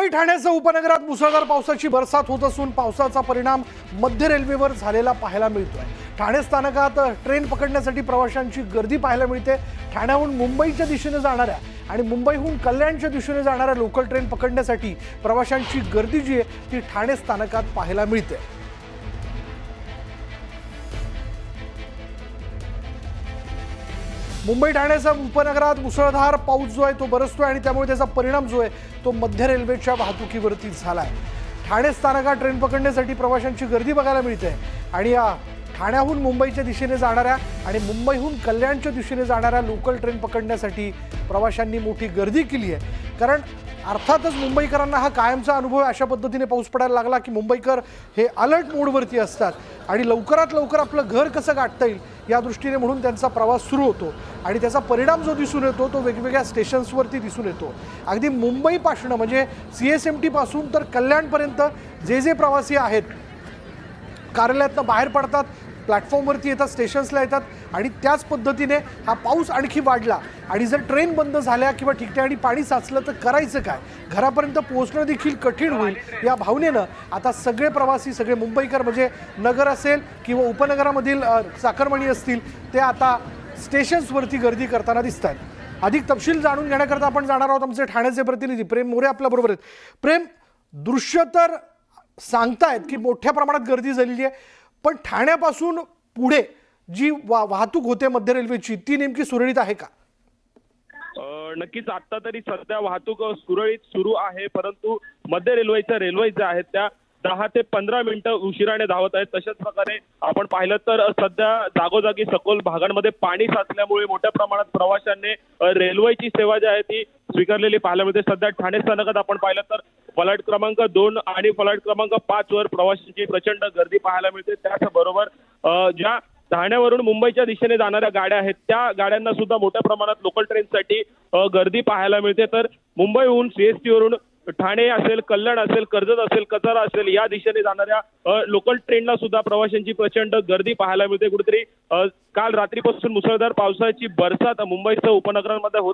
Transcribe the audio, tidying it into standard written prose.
मुंबई ठाण्यासह उपनगरात मुसळधार पावसाची बरसात होत असून पावसाचा परिणाम मध्य रेल्वेवर झालेला पाहायला मिळतोय। ठाणे स्थानकात ट्रेन पकडण्यासाठी प्रवाशांची गर्दी पाहायला मिळते। ठाण्याहून मुंबईच्या दिशेने जाणाऱ्या आणि मुंबईहून कल्याणच्या दिशेने जाणाऱ्या लोकल ट्रेन पकडण्यासाठी प्रवाशांची गर्दी जी आहे ती ठाणे स्थानकात पाहायला मिळते। मुंबई ठाण्यासह उपनगरात मुसळधार पाऊस जो आहे तो बरसतोय आणि त्यामुळे त्याचा परिणाम जो आहे तो मध्य रेल्वेच्या वाहतुकीवरती झालाय। ठाणे स्थानकात ट्रेन पकडण्यासाठी प्रवाशांची गर्दी बघायला मिळते आणि या ठाण्याहून मुंबईच्या दिशेने जाणाऱ्या आणि मुंबईहून कल्याणच्या दिशेने जाणाऱ्या लोकल ट्रेन पकडण्यासाठी प्रवाशांनी मोठी गर्दी केली आहे। कारण अर्थातच मुंबईकरांना हा कायमचा अनुभव अशा पद्धतीने पाऊस पडायला लागला की मुंबईकर हे अलर्ट मोडवरती असतात आणि लवकरात लवकर आपलं घर कसं गाठता येईल या दृष्टीने म्हणून त्यांचा प्रवास सुरू होतो आणि त्याचा परिणाम जो दिसून येतो तो वेगवेगळ्या स्टेशन्सवरती दिसून येतो। अगदी मुंबईपासून म्हणजे CSMT पासून तर कल्याणपर्यंत जे प्रवासी आहेत कार्यालयातनं बाहेर पडतात, प्लॅटफॉर्मवरती येतात, स्टेशन्सला येतात आणि त्याच पद्धतीने हा पाऊस आणखी वाढला आणि जर ट्रेन बंद झाल्या किंवा ठिकठिकाणी पाणी साचलं तर करायचं काय, घरापर्यंत पोहोचणं देखील कठीण होईल या भावनेनं आता सगळे प्रवासी सगळे मुंबईकर म्हणजे नगर असेल किंवा उपनगरामधील चाकरमानी असतील ते आता स्टेशन्सवरती गर्दी करताना दिसत आहेत। अधिक तपशील जाणून घेण्याकरता आपण जाणार आहोत आमचे ठाण्याचे प्रतिनिधी प्रेम मोरे आपल्याबरोबर आहेत। प्रेम, दृश्य तर सांगतायत की मोठ्या प्रमाणात गर्दी झालेली आहे, पण ठाण्यापासून पुढे जी वाहतूक होते मध्य रेल्वेची ती नेमकी सुरळीत आहे का? नक्कीच आता तरी सध्या वाहतूक सुरळीत सुरू आहे, परंतु मध्य रेल्वे ज्या आहेत त्या 10 ते 15 मिनिटं उशिराने धावत आहेत। तशाच प्रकारे आपण पाहिलं तर सध्या जागोजागी सखोल भागांमध्ये पाणी साचल्यामुळे मोठ्या प्रमाणात प्रवाशांनी रेल्वेची सेवा जी आहे ती स्वीकारलेली पाहायला मिळते। सध्या ठाणे स्थानकात आपण पाहिलं तर फ्लाईट क्रमांक 2 आणि फ्लाईट क्रमांक 5 वर प्रवाशांची प्रचंड गर्दी पाहायला मिळते। त्याचबरोबर ज्या ठाण्यावरून मुंबईच्या दिशेने जाणाऱ्या गाड्या आहेत त्या गाड्यांना सुद्धा मोठ्या प्रमाणात लोकल ट्रेनसाठी गर्दी पाहायला मिळते। तर मुंबईहून CST वरून ठाणे असेल, कल्याण असेल, कर्जत असेल, कसारा असेल या दिशेने जाणाऱ्या लोकल ट्रेनला सुद्धा प्रवाशांची प्रचंड गर्दी पाहायला मिळते। कुठेतरी काल रात्रीपासून मुसळधार पावसाची बरसात मुंबईसह उपनगरांमध्ये होत